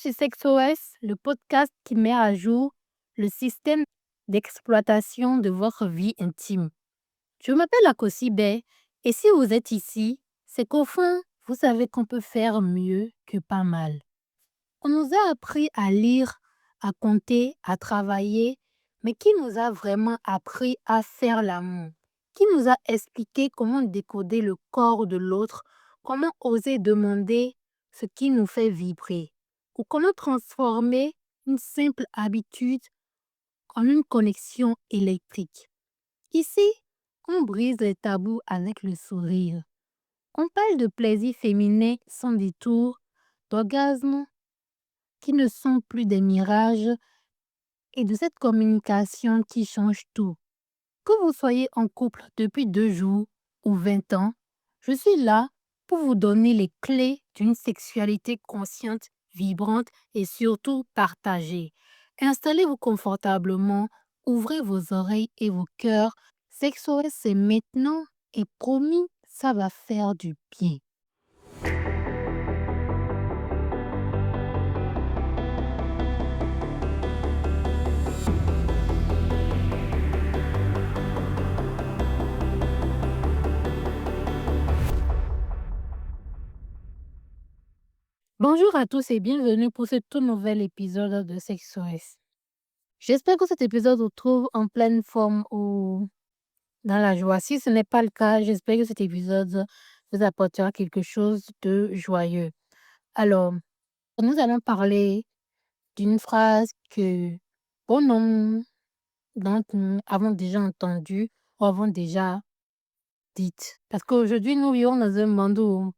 sur SexOS, le podcast qui met à jour le système d'exploitation de votre vie intime. Je m'appelle Akosibé et si vous êtes ici, c'est qu'au fond, vous savez qu'on peut faire mieux que pas mal. On nous a appris à lire, à compter, à travailler, mais qui nous a vraiment appris à faire l'amour? Qui nous a expliqué comment décoder le corps de l'autre, comment oser demander ce qui nous fait vibrer? Ou comment transformer une simple habitude en une connexion électrique? Ici, on brise les tabous avec le sourire. On parle de plaisir féminin sans détour, d'orgasme qui ne sont plus des mirages et de cette communication qui change tout. Que vous soyez en couple depuis 2 jours ou 20 ans, je suis là pour vous donner les clés d'une sexualité consciente, vibrante et surtout partagée. Installez-vous confortablement, ouvrez vos oreilles et vos cœurs. SexOS, c'est maintenant et promis, ça va faire du bien. Bonjour à tous et bienvenue pour ce tout nouvel épisode de SexOS. J'espère que cet épisode vous trouve en pleine forme ou dans la joie. Si ce n'est pas le cas, j'espère que cet épisode vous apportera quelque chose de joyeux. Alors, nous allons parler d'une phrase que bon nombre d'entre nous avons déjà entendue ou avons déjà dite. Parce qu'aujourd'hui, nous vivons dans un monde où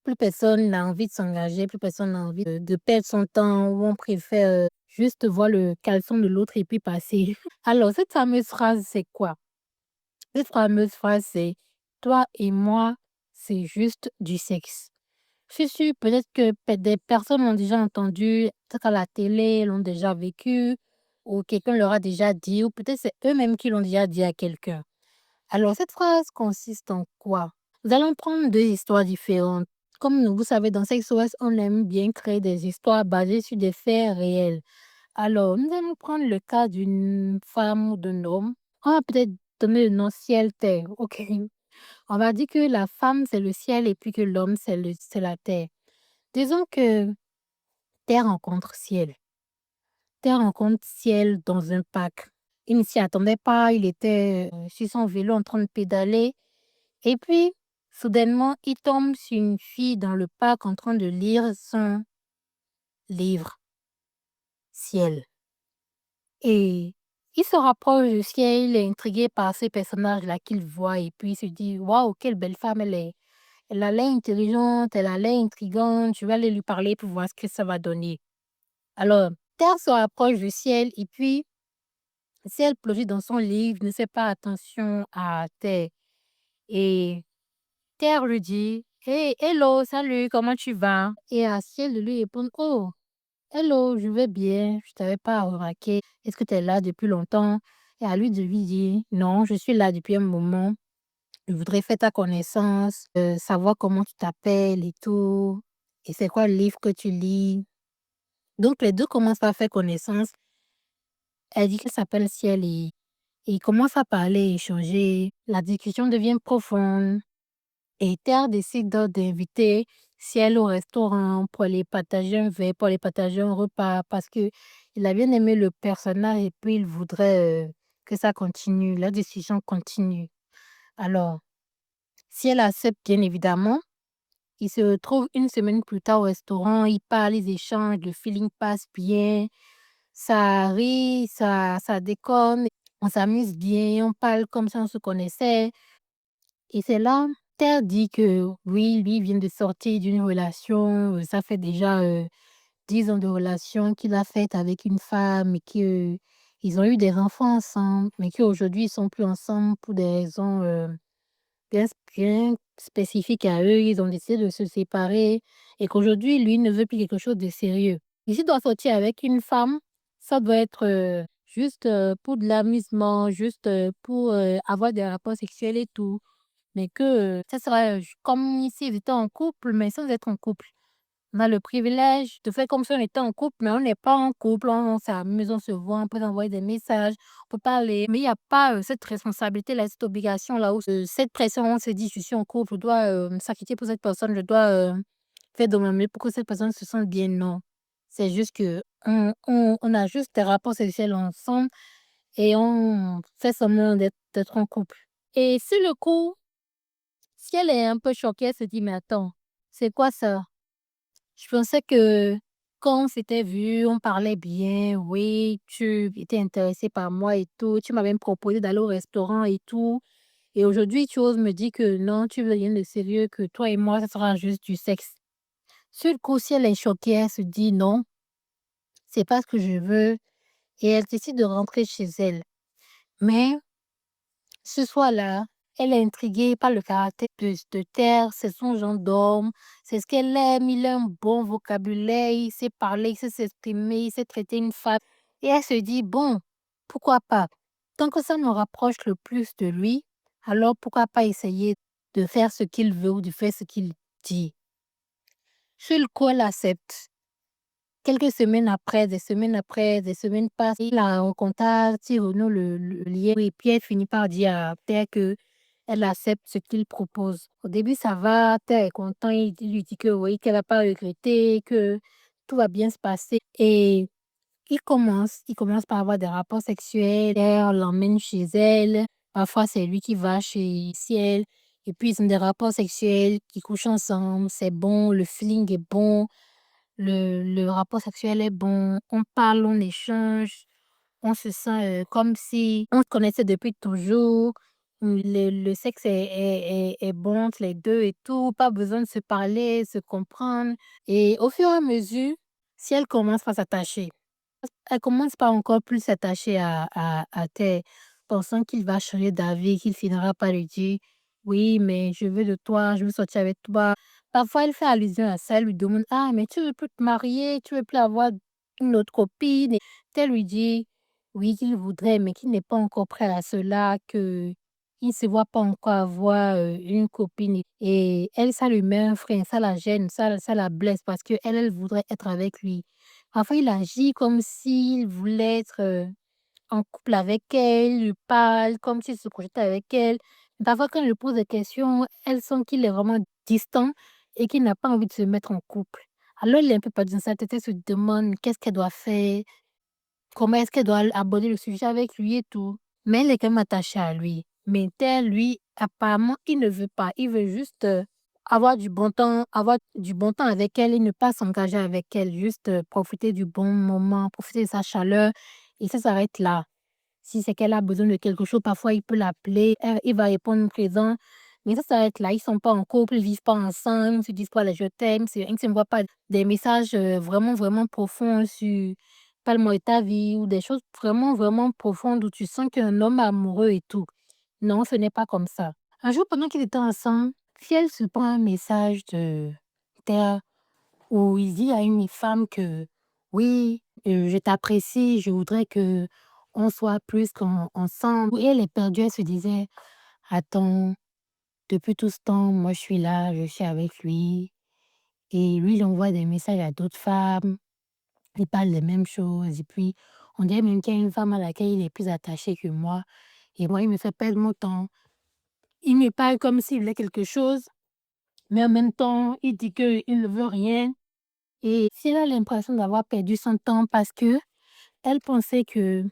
plus personne n'a envie de s'engager, plus personne n'a envie de perdre son temps, où on préfère juste voir le caleçon de l'autre et puis passer. Alors, cette fameuse phrase, c'est quoi? Cette fameuse phrase, c'est toi et moi, c'est juste du sexe. Je suis sûre, peut-être que des personnes l'ont déjà entendu, peut-être à la télé, l'ont déjà vécu, ou quelqu'un leur a déjà dit, ou peut-être c'est eux-mêmes qui l'ont déjà dit à quelqu'un. Alors, cette phrase consiste en quoi? Nous allons prendre deux histoires différentes. Comme vous savez, dans SexOS, on aime bien créer des histoires basées sur des faits réels. Alors, nous allons prendre le cas d'une femme ou d'un homme. On va peut-être donner le nom ciel-terre. OK. On va dire que la femme, c'est le ciel et puis que l'homme, c'est la terre. Disons que terre rencontre ciel. Terre rencontre ciel dans un parc. Il ne s'y attendait pas. Il était sur son vélo en train de pédaler. Et puis, soudainement, il tombe sur une fille dans le parc en train de lire son livre, ciel. Et il se rapproche du ciel, il est intrigué par ces personnages-là qu'il voit et puis il se dit: «Waouh, quelle belle femme elle est! Elle a l'air intelligente, elle a l'air intrigante, je vais aller lui parler pour voir ce que ça va donner». Alors, Terre se rapproche du ciel et puis, ciel plonge dans son livre, ne fait pas attention à Terre. Et Terre lui dit: «Hey, hello, salut, comment tu vas?» Et à ciel de lui répondre: «Oh, hello, je vais bien, je t'avais pas remarqué. Est-ce que tu es là depuis longtemps?» Et à lui de lui dire: «Non, je suis là depuis un moment. Je voudrais faire ta connaissance, savoir comment tu t'appelles et tout. Et c'est quoi le livre que tu lis?» Donc les deux commencent à faire connaissance. Elle dit qu'elle s'appelle Ciel et ils commencent à parler, échanger. La discussion devient profonde. Et Terre décide donc d'inviter Ciel au restaurant pour aller partager un verre, pour aller partager un repas, parce que il a bien aimé le personnage et puis il voudrait que ça continue, la discussion continue. Alors, Ciel accepte bien évidemment. Ils se retrouvent une semaine plus tard au restaurant, ils parlent, ils échangent, le feeling passe bien, ça rit, ça déconne, on s'amuse bien, on parle comme si on se connaissait. Et c'est là, Terre dit que oui, lui vient de sortir d'une relation, ça fait déjà 10 ans de relation qu'il a faite avec une femme et que ils ont eu des enfants ensemble, mais qu'aujourd'hui ils sont plus ensemble pour des raisons bien spécifiques à eux. Ils ont décidé de se séparer et qu'aujourd'hui, lui ne veut plus quelque chose de sérieux. Et s'il doit sortir avec une femme, ça doit être juste pour de l'amusement, juste pour avoir des rapports sexuels et tout. Mais que ça sera comme s'ils étaient en couple, mais sans être en couple. On a le privilège de faire comme si on était en couple, mais on n'est pas en couple, on s'amuse, on se voit, on peut envoyer des messages, on peut parler, mais il y a pas, cette responsabilité-là, cette obligation-là où cette pression, on se dit: «Je suis en couple, je dois, me sacrifier pour cette personne, je dois, faire de mon mieux pour que cette personne se sente bien». Non, c'est juste qu'on a juste des rapports sexuels ensemble et on fait semblant d'être en couple. Et sur le coup, si elle est un peu choquée, elle se dit: «Mais attends, c'est quoi ça? Je pensais que quand on s'était vu, on parlait bien, oui, tu étais intéressé par moi et tout, tu m'as même proposé d'aller au restaurant et tout. Et aujourd'hui, tu oses me dire que non, tu veux rien de sérieux, que toi et moi, ça sera juste du sexe». Sur le coup, si elle est choquée, elle se dit: «Non, c'est pas ce que je veux» et elle décide de rentrer chez elle. Mais ce soir-là, elle est intriguée par le caractère de Terre, c'est son genre d'homme, c'est ce qu'elle aime, il a un bon vocabulaire, il sait parler, il sait s'exprimer, il sait traiter une femme. Et elle se dit, bon, pourquoi pas? Tant que ça nous rapproche le plus de lui, alors pourquoi pas essayer de faire ce qu'il veut ou de faire ce qu'il dit? Sur le coup, elle accepte. Quelques semaines après, des semaines passent, il la recontacte, il renoue le lien et puis elle finit par dire à Terre que elle accepte ce qu'il propose. Au début, ça va, Terre est content, il lui dit que oui, qu'elle va pas regretter, que tout va bien se passer et il commence par avoir des rapports sexuels, Terre l'emmène chez elle, parfois c'est lui qui va chez elle et puis ils ont des rapports sexuels, qui couchent ensemble, c'est bon, le feeling est bon. Le rapport sexuel est bon, on parle, on échange, on se sent, comme si on se connaissait depuis toujours. Le sexe est bon entre les 2 et tout, pas besoin de se parler, se comprendre et au fur et à mesure, si elle commence par s'attacher, elle commence par encore plus s'attacher à Terre, pensant qu'il va changer d'avis, qu'il finira par lui dire: «Oui, mais je veux de toi, je veux sortir avec toi». Parfois, elle fait allusion à ça, elle lui demande: «Ah, mais tu veux plus te marier, tu veux plus avoir une autre copine?» Et elle lui dit, oui, qu'il voudrait, mais qu'il n'est pas encore prêt à cela, qu'il ne se voit pas encore avoir, une copine et elle, ça lui met un frein, ça la gêne, ça la blesse parce qu'elle, elle voudrait être avec lui. Parfois, il agit comme s'il voulait être, en couple avec elle, il lui parle comme s'il se projetait avec elle. Parfois, quand elle lui pose des questions, elle sent qu'il est vraiment distant et qu'il n'a pas envie de se mettre en couple. Alors, elle est un peu perdue dans sa tête, elle se demande qu'est-ce qu'elle doit faire, comment est-ce qu'elle doit aborder le sujet avec lui et tout. Mais elle est quand même attachée à lui. Mais tel, lui, apparemment, il ne veut pas. Il veut juste avoir du bon temps avec elle et ne pas s'engager avec elle. Juste profiter du bon moment, profiter de sa chaleur. Et ça s'arrête là. Si c'est qu'elle a besoin de quelque chose, parfois il peut l'appeler, il va répondre présent. Mais ça s'arrête là. Ils sont pas en couple, ils vivent pas ensemble, ils ne se disent pas les je t'aime, ils ne s'envoient pas des messages vraiment, vraiment profonds sur parle-moi de ta vie ou des choses vraiment, vraiment profondes où tu sens qu'un homme est amoureux et tout. Non, ce n'est pas comme ça. Un jour, pendant qu'ils étaient ensemble, Fiel se prend un message de Terre où il dit à une femme que oui, je t'apprécie, je voudrais que on soit plus qu'ensemble. Et elle est perdue, elle se disait, attends, depuis tout ce temps, moi je suis là, je suis avec lui. Et lui, il envoie des messages à d'autres femmes, il parle des mêmes choses. Et puis, on dirait même qu'il y a une femme à laquelle il est plus attaché que moi. Et moi, il me fait perdre mon temps. Il me parle comme s'il voulait quelque chose, mais en même temps, il dit qu'il ne veut rien. Et si elle a l'impression d'avoir perdu son temps parce que elle pensait que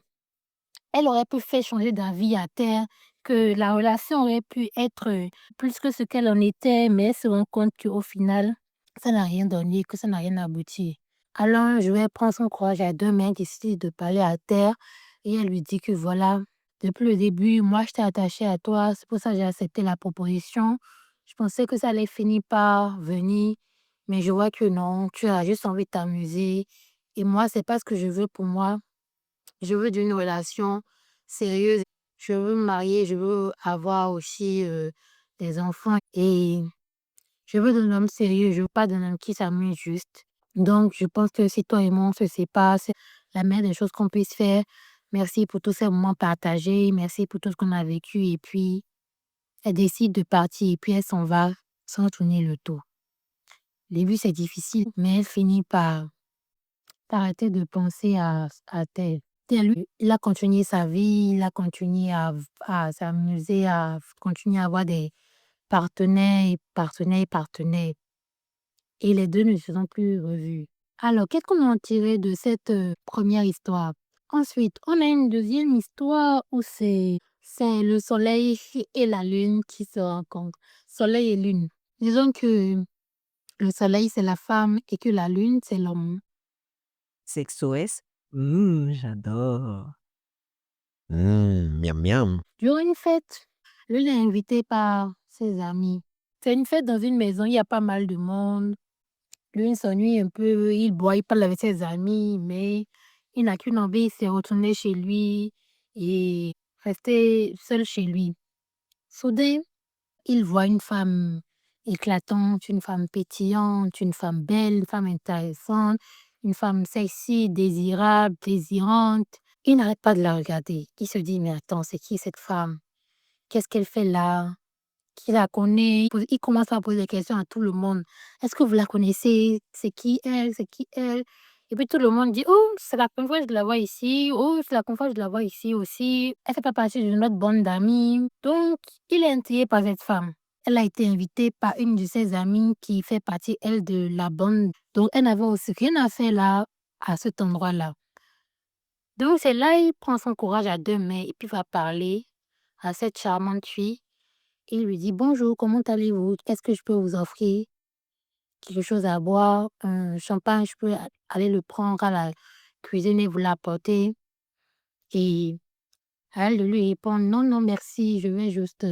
elle aurait pu faire changer d'avis à Terre, que la relation aurait pu être, plus que ce qu'elle en était, mais elle se rend compte qu'au final, ça n'a rien donné, que ça n'a rien abouti. Alors, je vais prendre son courage à 2 mains, décider de parler à Terre et elle lui dit que voilà, depuis le début, moi, j'étais attachée à toi, c'est pour ça que j'ai accepté la proposition. Je pensais que ça allait finir par venir, mais je vois que non, tu as juste envie de t'amuser et moi, c'est pas ce que je veux pour moi. Je veux d'une relation sérieuse. Je veux me marier, je veux avoir aussi, des enfants et je veux d'un homme sérieux, je veux pas d'un homme qui s'amuse juste. Donc je pense que si toi et moi on se sépare, c'est la meilleure des choses qu'on puisse faire. Merci pour tous ces moments partagés, merci pour tout ce qu'on a vécu et puis elle décide de partir et puis elle s'en va sans tourner le dos. Au début, c'est difficile, mais elle finit par arrêter de penser à tel. Et lui, il a continué sa vie, il a continué à s'amuser, à continuer à avoir des partenaires, partenaires, partenaires. Et les deux ne se sont plus revus. Alors, qu'est-ce qu'on a en tiré de cette première histoire? Ensuite, on a une deuxième histoire où c'est le soleil et la lune qui se rencontrent. Soleil et lune. Disons que le soleil, c'est la femme et que la lune, c'est l'homme. SexOS? J'adore. Miam miam. Durant une fête, l'une est invitée par ses amis. C'est une fête dans une maison, il y a pas mal de monde. L'une s'ennuie un peu, il boit, il parle avec ses amis, mais il n'a qu'une envie, c'est retourner chez lui et rester seul chez lui. Soudain, il voit une femme éclatante, une femme pétillante, une femme belle, une femme intéressante, une femme sexy, désirable, désirante. Il n'arrête pas de la regarder. Il se dit, mais attends, c'est qui cette femme? Qu'est-ce qu'elle fait là? Qui la connaît? Il commence à poser des questions à tout le monde. Est-ce que vous la connaissez? C'est qui elle? C'est qui elle? Et puis tout le monde dit, oh, c'est la première fois que je la vois ici. Oh, c'est la première fois que je la vois ici aussi. Elle fait pas partie d'une autre bande d'amis. Donc, il est intrigué par cette femme. Elle a été invitée par une de ses amies qui fait partie, elle, de la bande. Donc, elle n'avait aussi rien à faire là, à cet endroit-là. Donc, c'est là, il prend son courage à deux mains et puis va parler à cette charmante fille. Il lui dit: «Bonjour, comment allez-vous? Est-ce que je peux vous offrir quelque chose à boire? Un champagne, je peux aller le prendre à la cuisine et vous l'apporter?» Et elle de lui répond: «Non, non, merci, je vais juste,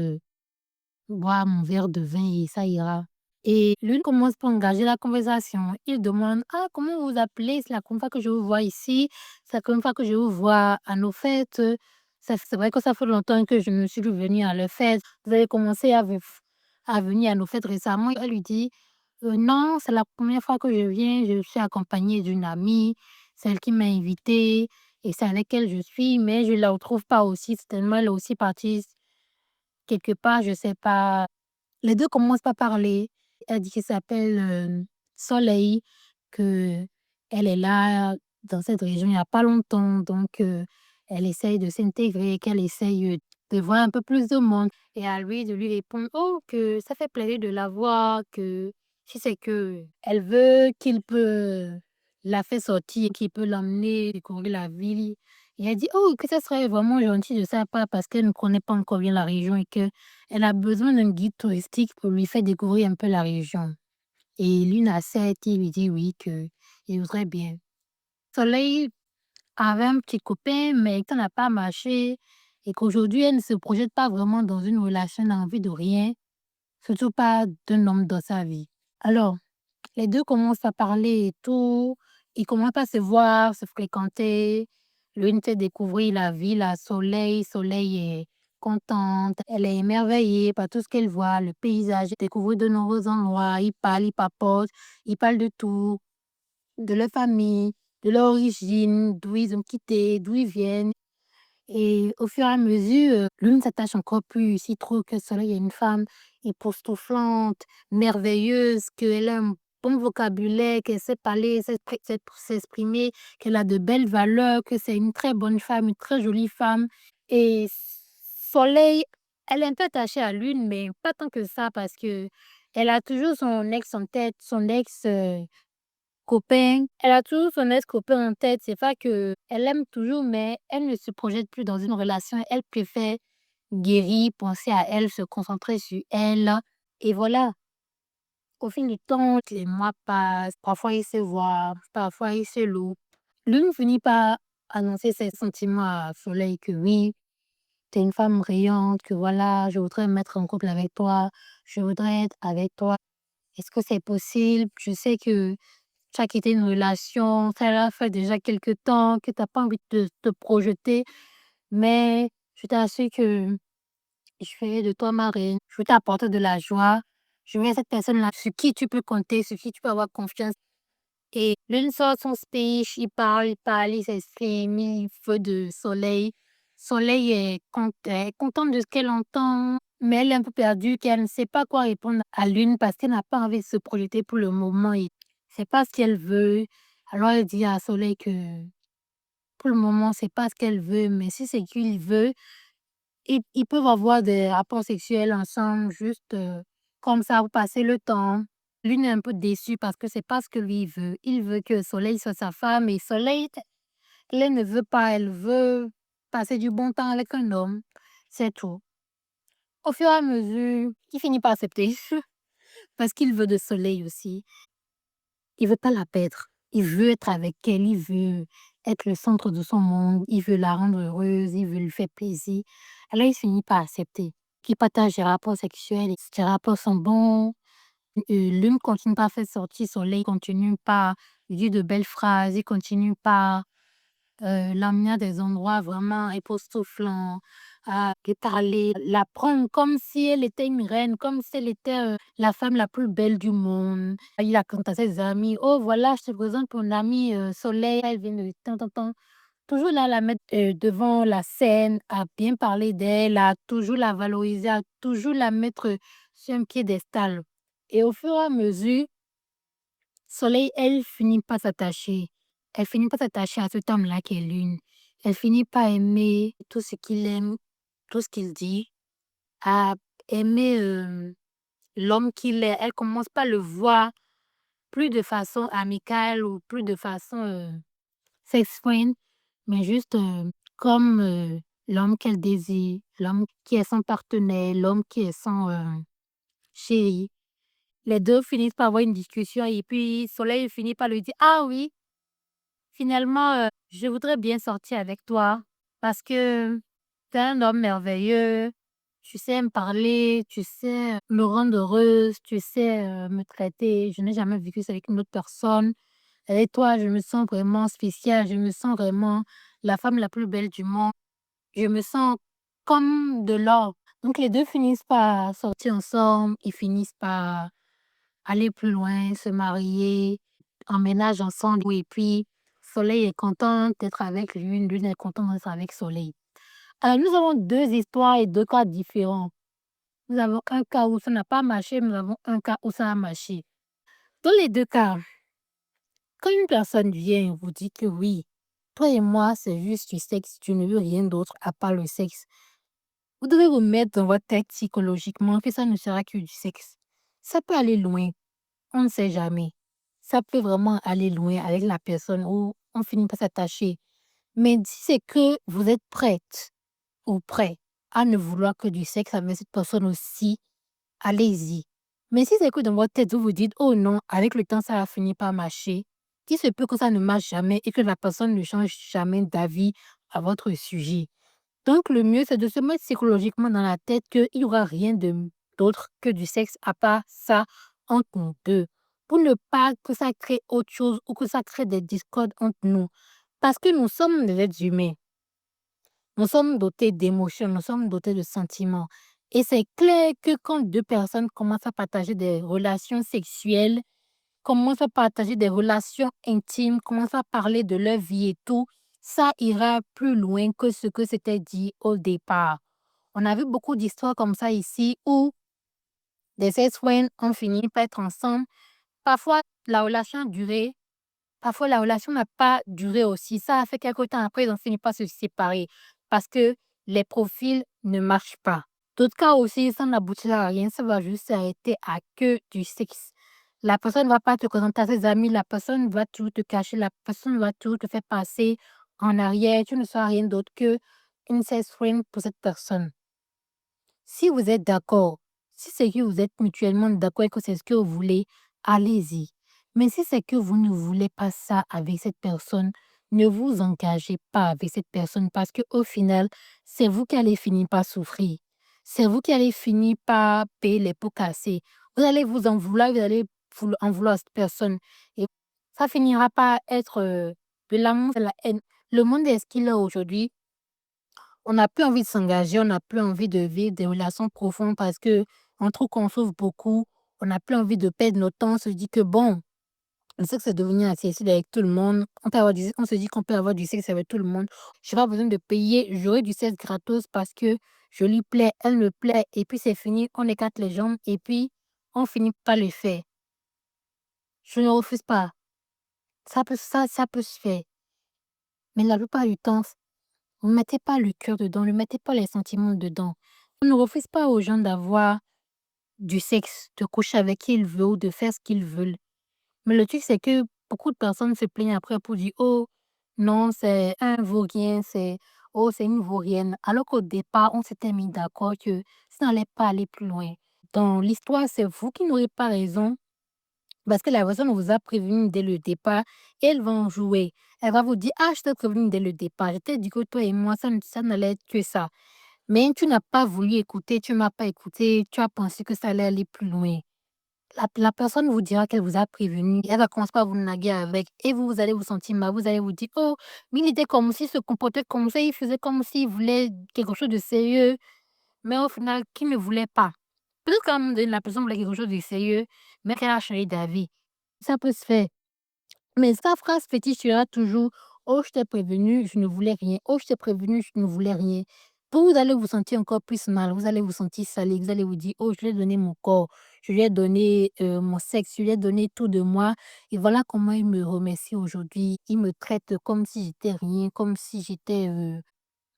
boire mon verre de vin et ça ira.» Et lui commence par engager la conversation. Il demande: «Ah, comment vous vous appelez? C'est la première fois que je vous vois ici. C'est la première fois que je vous vois à nos fêtes. C'est vrai que ça fait longtemps que je ne suis plus venue à leurs fêtes. Vous avez commencé à venir à nos fêtes récemment.» Elle lui dit: Non, c'est la première fois que je viens. Je suis accompagnée d'une amie, celle qui m'a invitée et c'est avec elle je suis, mais je ne la retrouve pas aussi. Certainement, elle est aussi partie quelque part, je sais pas. Les 2 commencent par parler. Elle dit qu'elle s'appelle, Soleil, qu'elle est là dans cette région il y a pas longtemps, donc elle essaye de s'intégrer, qu'elle essaye, de voir un peu plus de monde et à lui de lui répondre: «Oh, que ça fait plaisir de la voir, que si c'est que elle veut, qu'il peut la faire sortir, qu'il peut l'emmener découvrir la ville.» Et elle dit: «Oh, que ça serait vraiment gentil de sa part parce qu'elle ne connaît pas encore bien la région et que elle a besoin d'un guide touristique pour lui faire découvrir un peu la région.» Et l'une accepte, il lui dit oui, qu'il voudrait bien. Soleil avait un petit copain, mais ça n'a pas marché et qu'aujourd'hui, elle ne se projette pas vraiment dans une relation, elle n'a envie de rien, surtout pas d'un homme dans sa vie. Alors, les 2 commencent à parler et tout. Ils commencent à se voir, se fréquenter. L'une fait découvrir la ville à Soleil. Soleil est contente. Elle est émerveillée par tout ce qu'elle voit, le paysage, découvrir de nouveaux endroits. Ils parlent, ils papotent, ils parlent de tout, de leur famille, de leur origine, d'où ils ont quitté, d'où ils viennent. Et au fur et à mesure, l'une s'attache encore plus. Il trouve que Soleil est une femme époustouflante, merveilleuse, qu'elle a un bon vocabulaire, qu'elle sait parler, sait s'exprimer, qu'elle a de belles valeurs, que c'est une très bonne femme, une très jolie femme. Et Soleil, elle est un peu attachée à Lune, mais pas tant que ça parce que elle a toujours son ex en tête, son ex, copain. Elle a toujours son ex-copain en tête. C'est pas que elle l'aime toujours, mais elle ne se projette plus dans une relation. Elle préfère guérir, penser à elle, se concentrer sur elle. Et voilà, au fil du temps, les mois passent. Parfois, ils se voient, parfois, ils se louent. L'une finit par annoncer ses sentiments à Soleil que oui, t'es une femme brillante, que voilà, je voudrais me mettre en couple avec toi, je voudrais être avec toi. Est-ce que c'est possible? Je sais que tu as quitté une relation, ça fait déjà quelque temps, que tu as pas envie de te projeter, mais je t'assure que je ferai de toi ma reine. Je vais t'apporter de la joie. Je vais être cette personne-là sur qui tu peux compter, sur qui tu peux avoir confiance. Et l'une sort son speech, il parle, il s'exprime, il fait de Soleil. Soleil est contente de ce qu'elle entend. mais elle est un peu perdue, qu'elle ne sait pas quoi répondre à Lune parce qu'elle n'a pas envie de se projeter pour le moment et c'est pas ce qu'elle veut. Alors elle dit à Soleil que pour le moment, c'est pas ce qu'elle veut, mais si c'est qu'il veut, ils peuvent avoir des rapports sexuels ensemble juste, comme ça pour passer le temps. Lune est un peu déçue parce que c'est pas ce que lui il veut. Il veut que Soleil soit sa femme et Soleil, elle ne veut pas, elle veut passer du bon temps avec un homme, c'est tout. Au fur et à mesure, il finit par accepter parce qu'il veut de Soleil aussi. Il veut pas la perdre. Il veut être avec elle, il veut être le centre de son monde, il veut la rendre heureuse, il veut lui faire plaisir. Alors il finit par accepter qu'ils partagent des rapports sexuels, ces rapports sont bons. L'une continue par faire sortir Soleil, continue par lui dire de belles phrases, il continue par l'amener à des endroits vraiment époustouflants, à lui parler, la prendre comme si elle était une reine, comme si elle était, la femme la plus belle du monde. Il raconte à ses amis: «Oh voilà, je te présente mon amie, Soleil, elle vient de tant, tant, tant». Toujours là, la mettre, devant la scène, à bien parler d'elle, à toujours la valoriser, à toujours la mettre, sur un piédestal et au fur et à mesure Soleil, elle finit par s'attacher. Elle finit par s'attacher à cet homme-là qui est Lune. Elle finit par aimer tout ce qu'il aime, tout ce qu'il dit, à aimer l'homme qu'il est. Elle commence pas à le voir plus de façon amicale ou plus de façon sex friend, mais juste comme l'homme qu'elle désire, l'homme qui est son partenaire, l'homme qui est son chéri. Les deux finissent par avoir une discussion et puis Soleil finit par lui dire: «Ah oui, finalement, je voudrais bien sortir avec toi parce que tu es un homme merveilleux, tu sais me parler, tu sais, me rendre heureuse, tu sais, me traiter. Je n'ai jamais vécu ça avec une autre personne. Avec toi, je me sens vraiment spéciale, je me sens vraiment la femme la plus belle du monde. Je me sens comme de l'or». Donc les 2 finissent par sortir ensemble, ils finissent par aller plus loin, se marier, emménagent ensemble et puis Soleil est contente d'être avec Lune, Lune est contente d'être avec Soleil. Alors nous avons 2 histoires et 2 cas différents. Nous avons un cas où ça n'a pas marché, nous avons un cas où ça a marché. Dans les 2 cas, quand une personne vient et vous dit que oui, toi et moi, c'est juste du sexe, tu ne veux rien d'autre à part le sexe. Vous devez vous mettre dans votre tête psychologiquement que ça ne sera que du sexe. Ça peut aller loin. On ne sait jamais. Ça peut vraiment aller loin avec la personne où on finit par s'attacher. Mais si c'est que vous êtes prête ou prêt à ne vouloir que du sexe avec cette personne aussi, allez-y. Mais si c'est que dans votre tête, vous vous dites: «Oh non, avec le temps, ça va finir par marcher», il se peut que ça ne marche jamais et que la personne ne change jamais d'avis à votre sujet. Donc le mieux, c'est de se mettre psychologiquement dans la tête qu'il y aura rien d'autre que du sexe à part ça entre nous 2. Pour ne pas que ça crée autre chose ou que ça crée des discordes entre nous. Parce que nous sommes des êtres humains. Nous sommes dotés d'émotions, nous sommes dotés de sentiments. Et c'est clair que quand 2 personnes commencent à partager des relations sexuelles, commencent à partager des relations intimes, commencent à parler de leur vie et tout, ça ira plus loin que ce que c'était dit au départ. On a vu beaucoup d'histoires comme ça ici où des ex-friends ont fini par être ensemble. Parfois, la relation a duré, parfois la relation n'a pas duré aussi. Ça a fait quelque temps après, ils ont fini par se séparer parce que les profils ne marchent pas. D'autres cas aussi, ça n'aboutira à rien, ça va juste s'arrêter à que du sexe. La personne ne va pas te présenter à ses amis, la personne va tout te cacher, la personne va tout te faire passer en arrière. Tu ne seras rien d'autre que une sex friend pour cette personne. Si vous êtes d'accord, si c'est que vous êtes mutuellement d'accord et que c'est ce que vous voulez, allez-y. Mais si c'est que vous ne voulez pas ça avec cette personne, ne vous engagez pas avec cette personne parce qu'au final, c'est vous qui allez finir par souffrir. C'est vous qui allez finir par payer les pots cassés. Vous allez vous en vouloir, vous allez en vouloir à cette personne. Et ça finira par être de l'amour, de la haine. Le monde est ce qu'il est aujourd'hui. On n'a plus envie de s'engager, on n'a plus envie de vivre des relations profondes parce que on trouve qu'on souffre beaucoup. On n'a plus envie de perdre notre temps. On se dit que bon, le sexe est devenu accessible avec tout le monde. On se dit qu'on peut avoir du sexe avec tout le monde. Je n'ai pas besoin de payer. J'aurai du sexe gratos parce que je lui plais, elle me plaît, et puis c'est fini, on écarte les jambes, et puis on finit par le faire. Je ne refuse pas. Ça peut se faire. Mais la plupart du temps, ne mettez pas le cœur dedans, ne mettez pas les sentiments dedans. On ne refuse pas aux gens d'avoir du sexe, de coucher avec qui ils veulent ou de faire ce qu'ils veulent. Mais le truc, c'est que beaucoup de personnes se plaignent après pour dire: «Oh, non, c'est un vaurien, oh, c'est une vaurienne». Alors qu'au départ, on s'était mis d'accord que ça n'allait pas aller plus loin. Dans l'histoire, c'est vous qui n'aurez pas raison parce que la personne vous a prévenu dès le départ et elle va en jouer. Elle va vous dire: «Ah, je t'ai prévenu dès le départ. Je t'ai dit que toi et moi, ça n'allait être que ça». Mais tu n'as pas voulu écouter, tu m'as pas écouté, tu as pensé que ça allait aller plus loin. La personne vous dira qu'elle vous a prévenu, elle va commencer par vous naguer avec et vous, vous allez vous sentir mal, vous allez vous dire: «Oh, mais il était comme si, il se comportait comme ça, il faisait comme s'il voulait quelque chose de sérieux», mais au final, qu'il ne voulait pas. Peut-être qu'à un moment donné, la personne voulait quelque chose de sérieux, mais qu'elle a changé d'avis. Ça peut se faire. Mais sa phrase fétiche sera toujours: «Oh, je t'ai prévenu, je ne voulais rien. Oh, je t'ai prévenu, je ne voulais rien». Vous allez vous sentir encore plus mal, vous allez vous sentir salé, vous allez vous dire: «Oh, je lui ai donné mon corps, je lui ai donné, mon sexe, je lui ai donné tout de moi et voilà comment il me remercie aujourd'hui. Il me traite comme si j'étais rien, comme si j'étais,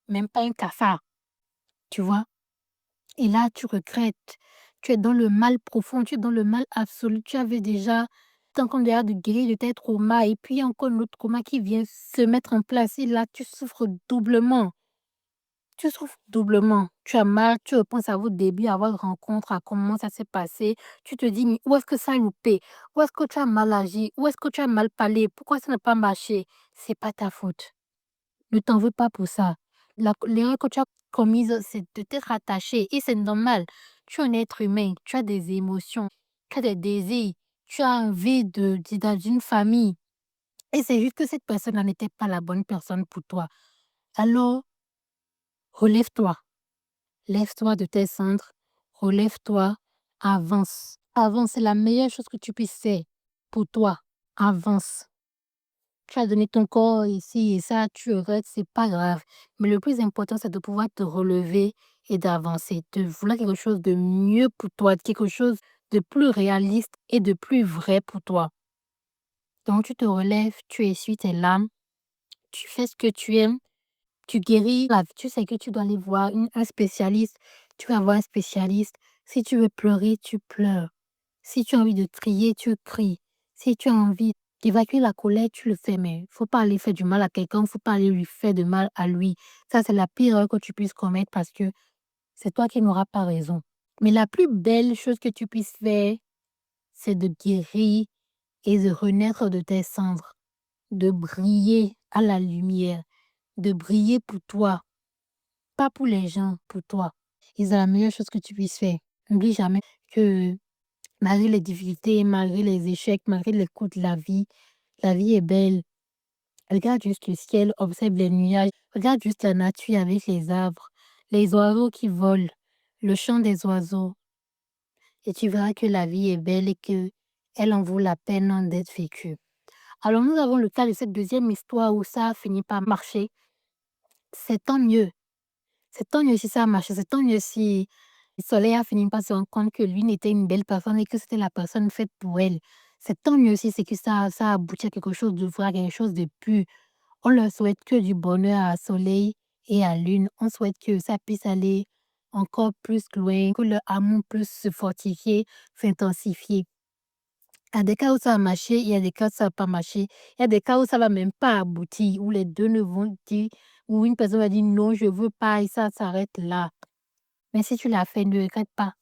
même pas un cafard», tu vois? Et là, tu regrettes. Tu es dans le mal profond, tu es dans le mal absolu. Tu avais déjà tu es encore déjà de guérir de tes traumas et puis il y a encore un autre trauma qui vient se mettre en place et là, tu souffres doublement. Tu souffres doublement. Tu as mal, tu repenses à vos débuts, à votre rencontre, à comment ça s'est passé. Tu te dis: «Mais où est-ce que ça a loupé? Où est-ce que tu as mal agi? Où est-ce que tu as mal parlé? Pourquoi ça n'a pas marché?» C'est pas ta faute. Ne t'en veux pas pour ça. L'erreur que tu as commise, c'est de t'être attaché et c'est normal. Tu es un être humain, tu as des émotions, tu as des désirs, tu as envie d'une famille et c'est juste que cette personne-là n'était pas la bonne personne pour toi. Alors, relève-toi, lève-toi de tes cendres, relève-toi, avance. Avance, c'est la meilleure chose que tu puisses faire pour toi. Avance. Tu as donné ton corps ici et ça, tu regrettes, c'est pas grave. Mais le plus important, c'est de pouvoir te relever et d'avancer, de vouloir quelque chose de mieux pour toi, quelque chose de plus réaliste et de plus vrai pour toi. Donc, tu te relèves, tu essuies tes larmes, tu fais ce que tu aimes, tu guéris. Tu sais que tu dois aller voir un spécialiste, tu vas voir un spécialiste. Si tu veux pleurer, tu pleures. Si tu as envie de crier, tu cries. Si tu as envie d'évacuer la colère, tu le fais, mais faut pas aller faire du mal à quelqu'un, faut pas aller lui faire de mal à lui. Ça, c'est la pire erreur que tu puisses commettre parce que c'est toi qui n'auras pas raison. Mais la plus belle chose que tu puisses faire, c'est de guérir et de renaître de tes cendres, de briller à la lumière, de briller pour toi, pas pour les gens, pour toi. Et c'est la meilleure chose que tu puisses faire. N'oublie jamais que malgré les difficultés, malgré les échecs, malgré les coups de la vie est belle. Regarde juste le ciel, observe les nuages, regarde juste la nature avec les arbres, les oiseaux qui volent, le chant des oiseaux. Et tu verras que la vie est belle et que elle en vaut la peine d'être vécue. Alors nous avons le cas de cette deuxième histoire où ça a fini par marcher. C'est tant mieux. C'est tant mieux si ça a marché, c'est tant mieux si le soleil a fini par se rendre compte que lui n'était une belle personne et que c'était la personne faite pour elle. C'est tant mieux si c'est que ça a abouti à quelque chose de vrai, à quelque chose de pur. On leur souhaite que du bonheur à soleil et à lune. On souhaite que ça puisse aller encore plus loin, que leur amour puisse se fortifier, s'intensifier. Il y a des cas où ça a marché, il y a des cas où ça n'a pas marché. Il y a des cas où ça va même pas aboutir, où les 2 ne vont dire où une personne va dire: «Non, je veux pas» et ça s'arrête là. Mais si tu l'as fait, ne regrette pas.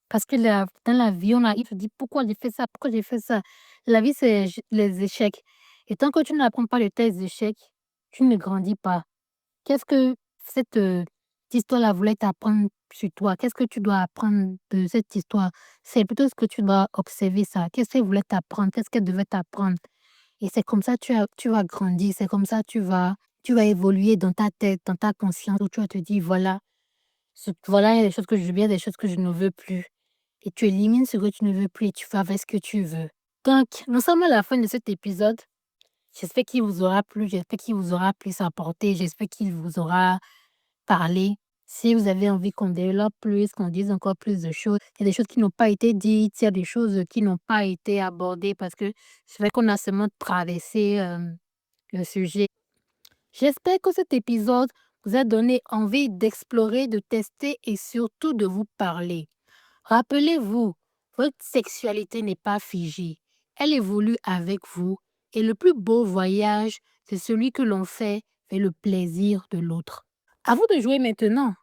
Parce que dans la vie, on arrive, tu te dis: «Pourquoi j'ai fait ça? Pourquoi j'ai fait ça?» La vie, c'est les échecs et tant que tu n'apprends pas de tes échecs, tu ne grandis pas. Qu'est-ce que cette, histoire-là voulait t'apprendre sur toi? Qu'est-ce que tu dois apprendre de cette histoire? C'est plutôt ce que tu dois observer ça. Qu'est-ce qu'elle voulait t'apprendre? Qu'est-ce qu'elle devait t'apprendre? Et c'est comme ça tu vas grandir, c'est comme ça tu vas évoluer dans ta tête, dans ta conscience où tu vas te dire: «Voilà, voilà, il y a des choses que je veux bien, des choses que je ne veux plus». Et tu élimines ce que tu ne veux plus et tu fais avec ce que tu veux. Donc, nous sommes à la fin de cet épisode. J'espère qu'il vous aura plu, j'espère qu'il vous aura plus apporté, j'espère qu'il vous aura parlé. Si vous avez envie qu'on développe plus, qu'on dise encore plus de choses, il y a des choses qui n'ont pas été dites, il y a des choses qui n'ont pas été abordées parce que c'est vrai qu'on a seulement traversé le sujet. J'espère que cet épisode vous a donné envie d'explorer, de tester et surtout de vous parler. Rappelez-vous, votre sexualité n'est pas figée. Elle évolue avec vous et le plus beau voyage, c'est celui que l'on fait vers le plaisir de l'autre. À vous de jouer maintenant.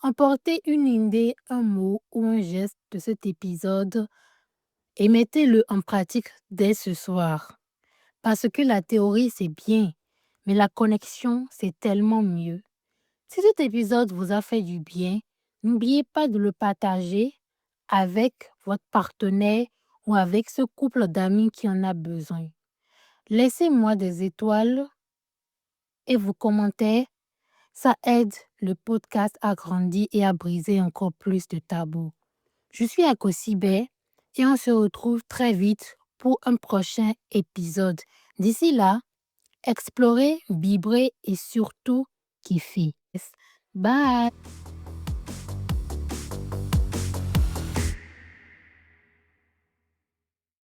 Emportez une idée, un mot ou un geste de cet épisode et mettez-le en pratique dès ce soir. Parce que la théorie, c'est bien, mais la connexion, c'est tellement mieux. Si cet épisode vous a fait du bien, n'oubliez pas de le partager avec votre partenaire ou avec ce couple d'amis qui en a besoin. Laissez-moi des étoiles et vos commentaires. Ça aide le podcast à grandir et à briser encore plus de tabous. Je suis Akosibé et on se retrouve très vite pour un prochain épisode. D'ici là, explorez, vibrez et surtout kiffez. Bye!